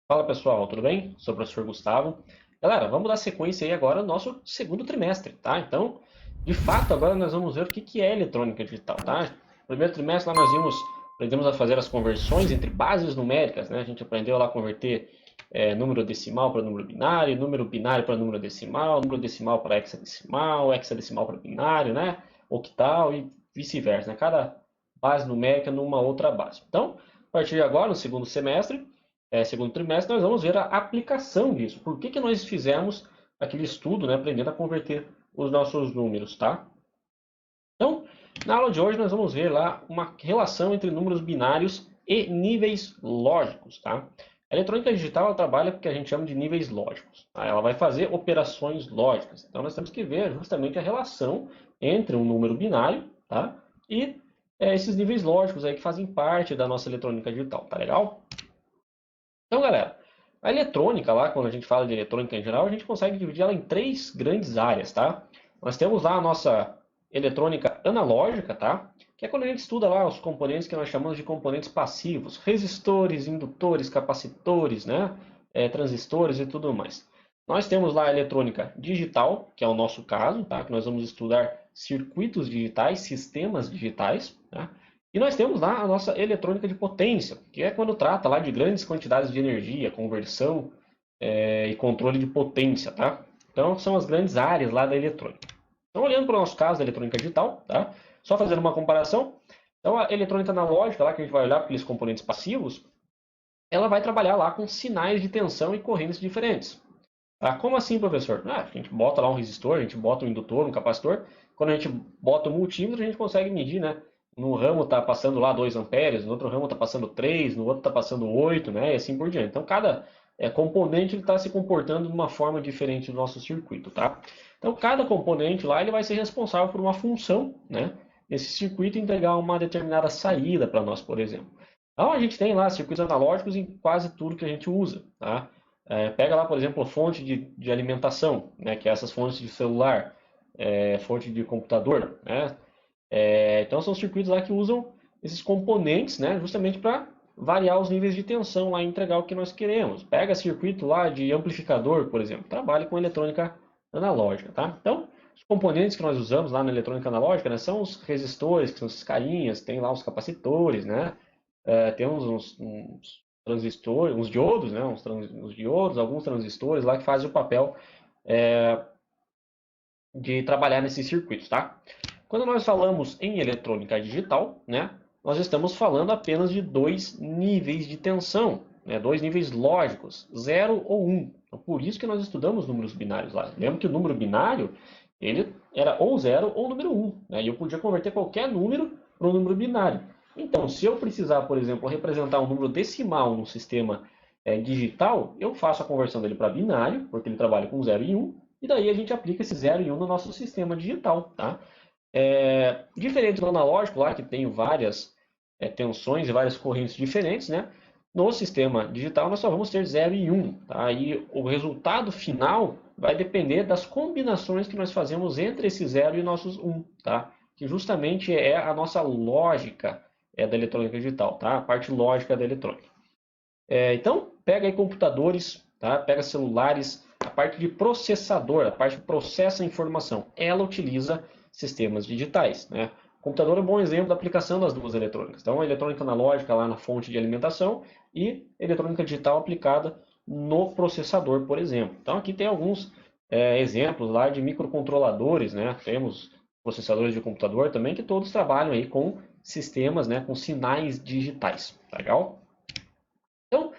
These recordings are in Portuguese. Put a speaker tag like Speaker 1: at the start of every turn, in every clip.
Speaker 1: Fala pessoal, tudo bem? Sou o professor Gustavo. Galera, vamos dar sequência aí agora no nosso segundo trimestre, tá? Então, de fato, agora nós vamos ver o que que é eletrônica digital, tá? No primeiro trimestre lá aprendemos a fazer as conversões entre bases numéricas, né? A gente aprendeu lá a converter número decimal para número binário para número decimal para hexadecimal, hexadecimal para binário, né? Octal e vice-versa, né? Cada base numérica numa outra base. Então, a partir de agora, no segundo semestre, segundo trimestre, nós vamos ver a aplicação disso. Por que que nós fizemos aquele estudo, né, aprendendo a converter os nossos números, tá? Então, na aula de hoje nós vamos ver lá uma relação entre números binários e níveis lógicos, tá? A eletrônica digital ela trabalha com o que a gente chama de níveis lógicos, tá? Ela vai fazer operações lógicas. Então, nós temos que ver justamente a relação entre um número binário, tá? E esses níveis lógicos aí que fazem parte da nossa eletrônica digital, tá legal? Então, galera, a eletrônica lá, quando a gente fala de eletrônica em geral, a gente consegue dividir ela em três grandes áreas, tá? Nós temos lá a nossa eletrônica analógica, tá? Que é quando a gente estuda lá os componentes que nós chamamos de componentes passivos, resistores, indutores, capacitores, né? Transistores e tudo mais. Nós temos lá a eletrônica digital, que é o nosso caso, tá? Que nós vamos estudar circuitos digitais, sistemas digitais, tá? E nós temos lá a nossa eletrônica de potência, que é quando trata lá de grandes quantidades de energia, conversão e controle de potência, tá? Então são as grandes áreas lá da eletrônica. Então olhando para o nosso caso da eletrônica digital, tá? Só fazendo uma comparação, então a eletrônica analógica lá que a gente vai olhar para aqueles componentes passivos, ela vai trabalhar lá com sinais de tensão e correntes diferentes. Ah, como assim, professor? Ah, a gente bota lá um resistor, a gente bota um indutor, um capacitor. Quando a gente bota o multímetro, a gente consegue medir, né? No ramo está passando lá 2 amperes, no outro ramo está passando 3, no outro está passando 8, né? E assim por diante. Então, cada componente está se comportando de uma forma diferente do nosso circuito, tá? Então, cada componente lá ele vai ser responsável por uma função, né? Esse circuito entregar uma determinada saída para nós, por exemplo. Então, a gente tem lá circuitos analógicos em quase tudo que a gente usa, tá? Pega lá, por exemplo, a fonte de alimentação, né, que é essas fontes de celular, fonte de computador, né? Então são circuitos lá que usam esses componentes, né, justamente para variar os níveis de tensão lá e entregar o que nós queremos. Pega circuito lá de amplificador, por exemplo, trabalha com eletrônica analógica, tá? Então, os componentes que nós usamos lá na eletrônica analógica, né, são os resistores, que são essas carinhas, tem lá os capacitores, né? Tem uns transistores, uns diodos, né? Uns diodos, alguns transistores lá que fazem o papel de trabalhar nesses circuitos, tá? Quando nós falamos em eletrônica digital, né, nós estamos falando apenas de dois níveis de tensão, né, dois níveis lógicos, 0 ou 1. Um. Então, por isso que nós estudamos números binários lá. Lembra que o número binário ele era ou 0 ou número 1. Um, né, e eu podia converter qualquer número para um número binário. Então, se eu precisar, por exemplo, representar um número decimal no sistema digital, eu faço a conversão dele para binário, porque ele trabalha com 0 e 1, e daí a gente aplica esse 0 e 1 no nosso sistema digital, tá? Diferente do analógico lá, que tem várias tensões e várias correntes diferentes, né? No sistema digital nós só vamos ter 0 e 1, tá? E o resultado final vai depender das combinações que nós fazemos entre esse 0 e nossos 1, tá? Que justamente é a nossa lógica da eletrônica digital, tá? A parte lógica da eletrônica. Então, pega aí computadores, tá? Pega celulares, a parte de processador, a parte que processa a informação, ela utiliza sistemas digitais, né? O computador é um bom exemplo da aplicação das duas eletrônicas. Então, a eletrônica analógica lá na fonte de alimentação e eletrônica digital aplicada no processador, por exemplo. Então, aqui tem alguns exemplos lá de microcontroladores, né? Temos processadores de computador também que todos trabalham aí com sistemas, né? Com sinais digitais. Legal? Então,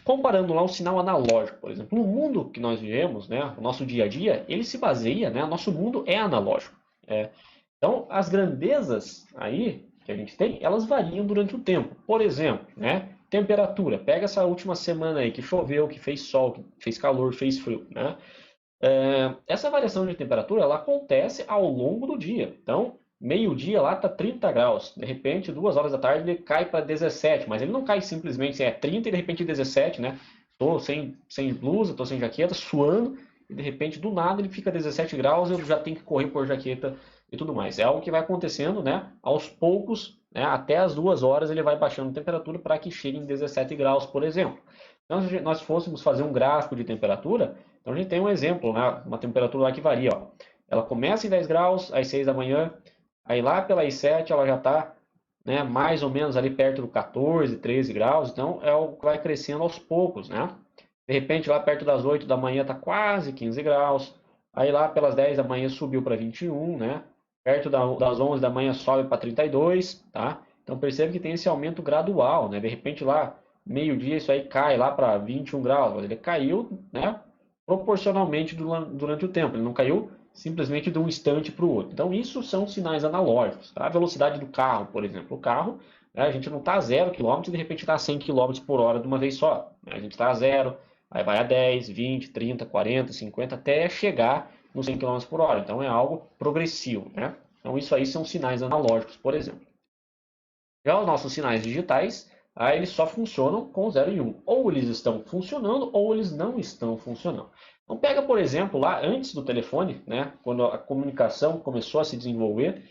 Speaker 1: comparando lá o sinal analógico, por exemplo, no mundo que nós vivemos, né, o nosso dia a dia, ele se baseia, né, nosso mundo é analógico. Então, as grandezas aí que a gente tem, elas variam durante o tempo. Por exemplo, né, temperatura. Pega essa última semana aí que choveu, que fez sol, que fez calor, fez frio, né? Essa variação de temperatura ela acontece ao longo do dia. Então, meio-dia lá está 30 graus. De repente, 2 horas da tarde ele cai para 17, mas ele não cai simplesmente, é 30 e de repente 17, né? Estou sem blusa, estou sem jaqueta, suando, e de repente do nada ele fica 17 graus, eu já tenho que correr por jaqueta e tudo mais. É algo que vai acontecendo, né, aos poucos né, até as 2 horas ele vai baixando a temperatura para que chegue em 17 graus, por exemplo. Então, se nós fôssemos fazer um gráfico de temperatura, então a gente tem um exemplo, né, uma temperatura lá que varia. Ó. Ela começa em 10 graus às 6 da manhã, aí lá pelas 7 ela já está, né, mais ou menos ali perto do 14, 13 graus, então é o que vai crescendo aos poucos, né? De repente lá perto das 8 da manhã está quase 15 graus, aí lá pelas 10 da manhã subiu para 21, né? Perto das 11 da manhã sobe para 32, tá? Então percebe que tem esse aumento gradual, né? De repente lá, meio-dia, isso aí cai lá para 21 graus, mas ele caiu, né? Proporcionalmente durante o tempo, ele não caiu simplesmente de um instante para o outro. Então isso são sinais analógicos, tá? A velocidade do carro, por exemplo, o carro, né, a gente não está a 0 km e de repente está a 100 km por hora de uma vez só, né? A gente está a 0, aí vai a 10, 20, 30, 40, 50, até chegar nos 100 km por hora. Então é algo progressivo, né? Então isso aí são sinais analógicos, por exemplo. Já os nossos sinais digitais, aí eles só funcionam com 0 e 1. Ou eles estão funcionando ou eles não estão funcionando. Então pega, por exemplo, lá antes do telefone, né, quando a comunicação começou a se desenvolver,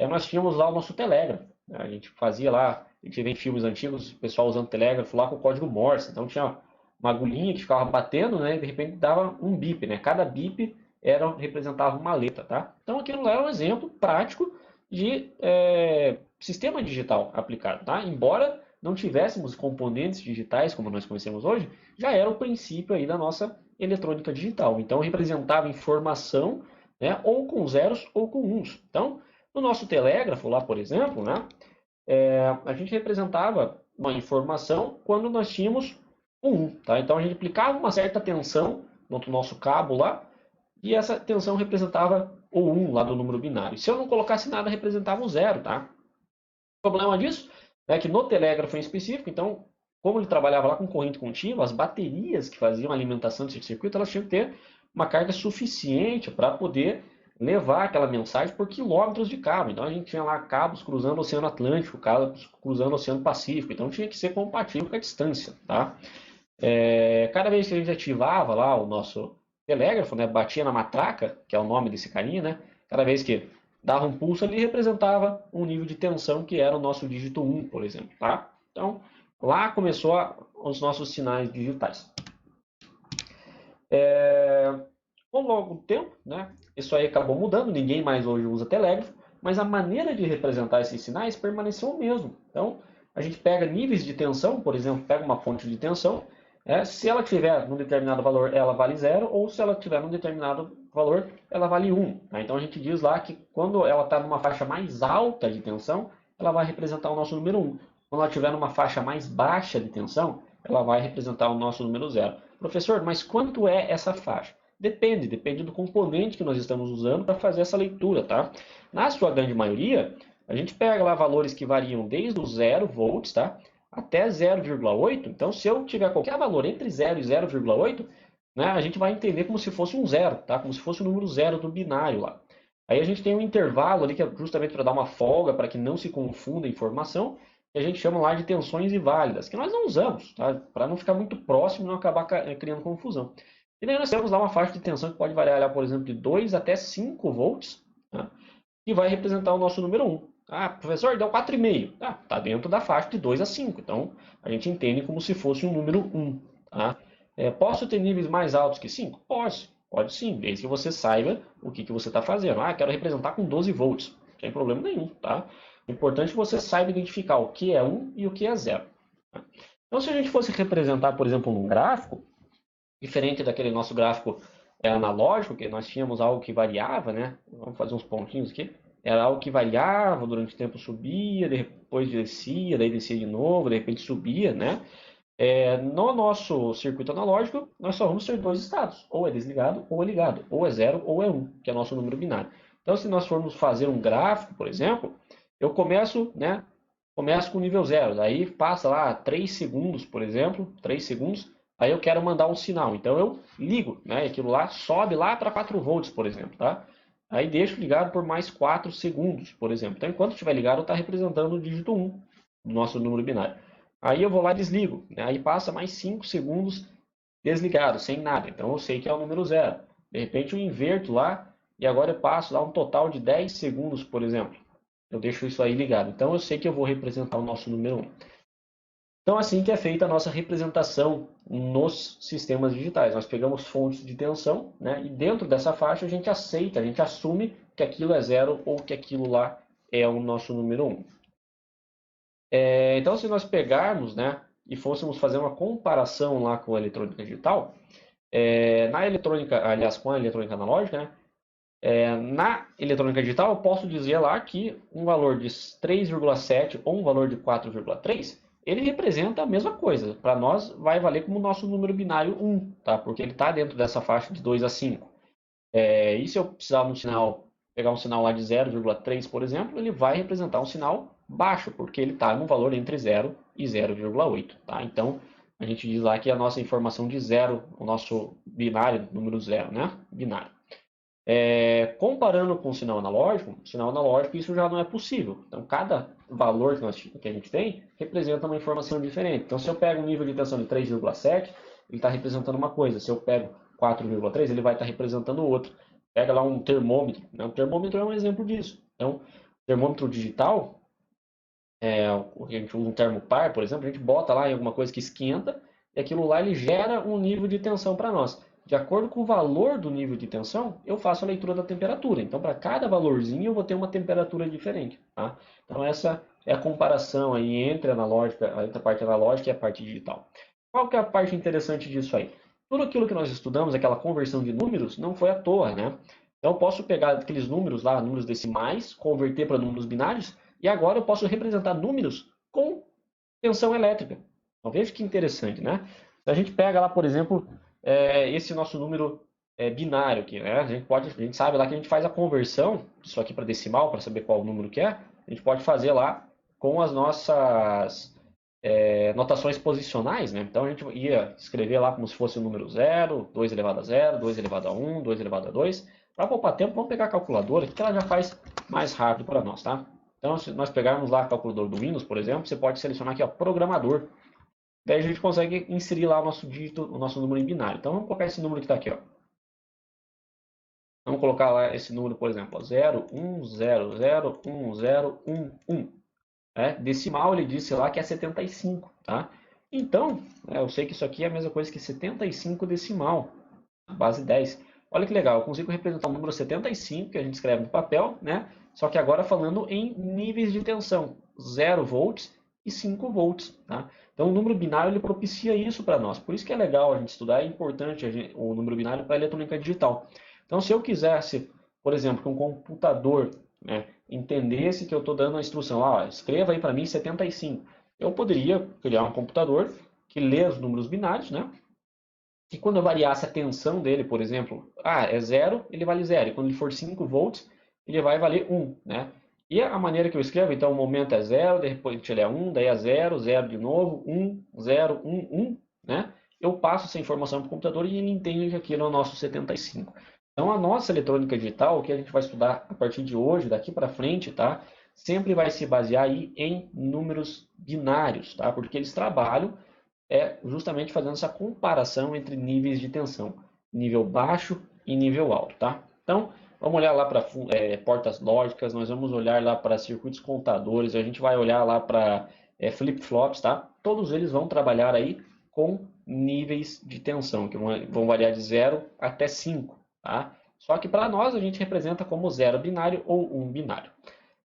Speaker 1: nós tínhamos lá o nosso telégrafo. Né? A gente fazia lá, a gente vê em filmes antigos, o pessoal usando telégrafo lá com o código Morse. Então tinha uma agulhinha que ficava batendo, né, e de repente dava um bip, né? Cada bip representava uma letra, tá? Então aquilo era um exemplo prático de sistema digital aplicado, tá? Embora não tivéssemos componentes digitais como nós conhecemos hoje, já era o princípio aí da nossa eletrônica digital. Então representava informação, né, ou com zeros ou com uns. Então, no nosso telégrafo lá, por exemplo, né, a gente representava uma informação quando nós tínhamos um 1. Tá? Então a gente aplicava uma certa tensão no nosso cabo lá, e essa tensão representava o 1 lá do número binário. Se eu não colocasse nada, representava o 0. Tá? O problema disso é que no telégrafo em específico, então, como ele trabalhava lá com corrente contínua, as baterias que faziam a alimentação desse circuito, elas tinham que ter uma carga suficiente para poder levar aquela mensagem por quilômetros de cabo. Então a gente tinha lá cabos cruzando o Oceano Atlântico, cabos cruzando o Oceano Pacífico. Então tinha que ser compatível com a distância. Tá? Cada vez que a gente ativava lá o nosso telégrafo, né, batia na matraca, que é o nome desse carinha, né, cada vez que dava um pulso ali, representava um nível de tensão que era o nosso dígito 1, por exemplo. Tá? Então, lá começou os nossos sinais digitais. Com o longo tempo, né, isso aí acabou mudando, ninguém mais hoje usa telégrafo, mas a maneira de representar esses sinais permaneceu o mesmo. Então, a gente pega níveis de tensão, por exemplo, pega uma fonte de tensão, se ela tiver num determinado valor, ela vale 0, ou se ela tiver num determinado valor, ela vale 1. Tá? Então a gente diz lá que quando ela está numa faixa mais alta de tensão, ela vai representar o nosso número 1. Quando ela estiver numa faixa mais baixa de tensão, ela vai representar o nosso número 0. Professor, mas quanto é essa faixa? Depende do componente que nós estamos usando para fazer essa leitura. Tá? Na sua grande maioria, a gente pega lá valores que variam desde os 0 volts, tá? Até 0,8. Então, se eu tiver qualquer valor entre 0 e 0,8, né, a gente vai entender como se fosse um zero, tá? Como se fosse o número zero do binário lá. Aí a gente tem um intervalo ali que é justamente para dar uma folga, para que não se confunda a informação, que a gente chama lá de tensões inválidas, que nós não usamos, tá? Para não ficar muito próximo e não acabar criando confusão. E daí nós temos lá uma faixa de tensão que pode variar, por exemplo, de 2 até 5 volts, tá? Que vai representar o nosso número 1. Ah, professor, deu 4,5. Tá dentro da faixa de 2 a 5. Então, a gente entende como se fosse um número 1. Tá? Posso ter níveis mais altos que 5? Pode sim, desde que você saiba o que você está fazendo. Quero representar com 12 volts. Não tem problema nenhum. Tá? O importante é que você saiba identificar o que é 1 e o que é 0. Tá? Então, se a gente fosse representar, por exemplo, num gráfico, diferente daquele nosso gráfico analógico, que nós tínhamos algo que variava, né? Vamos fazer uns pontinhos aqui. Era algo que variava, durante o tempo subia, depois descia, daí descia de novo, de repente subia, né? No nosso circuito analógico, nós só vamos ter dois estados, ou é desligado ou é ligado, ou é 0 ou é 1, que é o nosso número binário. Então, se nós formos fazer um gráfico, por exemplo, eu começo, né? Começo com o nível 0, daí passa lá 3 segundos, por exemplo, 3 segundos, aí eu quero mandar um sinal, então eu ligo, né? Aquilo lá sobe lá para 4 volts, por exemplo, tá? Aí deixo ligado por mais 4 segundos, por exemplo. Então, enquanto estiver ligado, está representando o dígito 1 do nosso número binário. Aí eu vou lá e desligo, né? Aí passa mais 5 segundos desligado, sem nada. Então eu sei que é o número 0. De repente eu inverto lá e agora eu passo lá um total de 10 segundos, por exemplo. Eu deixo isso aí ligado. Então eu sei que eu vou representar o nosso número 1. Então assim que é feita a nossa representação nos sistemas digitais. Nós pegamos fontes de tensão, né, e dentro dessa faixa a gente aceita, a gente assume que aquilo é 0 ou que aquilo lá é o nosso número 1. Então se nós pegarmos, né, e fôssemos fazer uma comparação lá com a eletrônica digital, na eletrônica, aliás, com a eletrônica analógica, né, na eletrônica digital, eu posso dizer lá que um valor de 3,7 ou um valor de 4,3, ele representa a mesma coisa. Para nós, vai valer como nosso número binário 1, tá? Porque ele está dentro dessa faixa de 2 a 5. E se eu precisar de um sinal, pegar um sinal lá de 0,3, por exemplo, ele vai representar um sinal baixo, porque ele está no valor entre 0 e 0,8, tá? Então, a gente diz lá que a nossa informação de 0, o nosso binário, número 0, né? Binário. Comparando com o sinal analógico, isso já não é possível. Então, cada valor que a gente tem representa uma informação diferente. Então, se eu pego um nível de tensão de 3,7, ele está representando uma coisa. Se eu pego 4,3, ele vai estar representando outra. Pega lá um termômetro, né? O termômetro é um exemplo disso. Então, termômetro digital, a gente usa um termopar, por exemplo, a gente bota lá em alguma coisa que esquenta e aquilo lá ele gera um nível de tensão para nós. De acordo com o valor do nível de tensão, eu faço a leitura da temperatura. Então, para cada valorzinho, eu vou ter uma temperatura diferente. Tá? Então, essa é a comparação aí entre a parte analógica e a parte digital. Qual que é a parte interessante disso aí? Tudo aquilo que nós estudamos, aquela conversão de números, não foi à toa, né? Então, eu posso pegar aqueles números lá, números decimais, converter para números binários, e agora eu posso representar números com tensão elétrica. Então, veja que interessante, né? A gente pega lá, por exemplo, esse nosso número binário aqui, né? A gente sabe lá que a gente faz a conversão disso aqui para decimal, para saber qual o número que é. A gente pode fazer lá com as nossas notações posicionais, né? Então a gente ia escrever lá como se fosse o número 0, 2 elevado a 0, 2 elevado a 1, 2 elevado a 2. Para poupar tempo, vamos pegar a calculadora, que ela já faz mais rápido para nós, tá? Então, se nós pegarmos lá a calculadora do Windows, por exemplo, você pode selecionar aqui, ó, programador. Daí a gente consegue inserir lá o nosso dígito, o nosso número em binário. Então vamos colocar esse número que está aqui, ó. Vamos colocar lá esse número, por exemplo, 0, 1, 0, 0, 1, 0, 1, 1. Decimal ele disse lá que é 75, tá? Então, eu sei que isso aqui é a mesma coisa que 75 decimal, base 10. Olha que legal, eu consigo representar o número 75, que a gente escreve no papel, né? Só que agora falando em níveis de tensão, 0 volts e 5 volts, tá? Então o número binário ele propicia isso para nós. Por isso que é legal a gente estudar, é importante o número binário para a eletrônica digital. Então se eu quisesse, por exemplo, que um computador, né, entendesse que eu estou dando a instrução, escreva aí para mim 75. Eu poderia criar um computador que lê os números binários, né? E quando eu variasse a tensão dele, por exemplo, é 0, ele vale 0. E quando ele for 5 volts, ele vai valer 1, né? E a maneira que eu escrevo, então o momento é 0, depois ele é 1, daí é 0, 0 de novo, 1, 0, 1, 1, né? Eu passo essa informação para o computador e ele entende que aquilo é o nosso 75. Então a nossa eletrônica digital, o que a gente vai estudar a partir de hoje, daqui para frente, tá? Sempre vai se basear aí em números binários, tá? Porque eles trabalham justamente fazendo essa comparação entre níveis de tensão, nível baixo e nível alto, tá? Então, vamos olhar lá para portas lógicas, nós vamos olhar lá para circuitos contadores, a gente vai olhar lá para flip-flops, tá? Todos eles vão trabalhar aí com níveis de tensão, que vão variar de 0 até 5, tá? Só que para nós a gente representa como 0 binário ou 1 binário.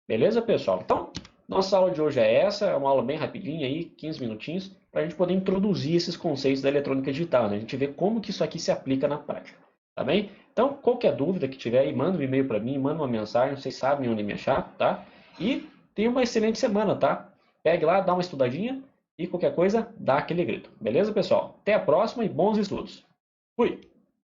Speaker 1: Beleza, pessoal? Então, nossa aula de hoje é essa, é uma aula bem rapidinha aí, 15 minutinhos, para a gente poder introduzir esses conceitos da eletrônica digital, né? A gente ver como que isso aqui se aplica na prática, tá bem? Então, qualquer dúvida que tiver aí, manda um e-mail para mim, manda uma mensagem, vocês sabem onde me achar, tá? E tenha uma excelente semana, tá? Pegue lá, dá uma estudadinha e qualquer coisa, dá aquele grito. Beleza, pessoal? Até a próxima e bons estudos. Fui!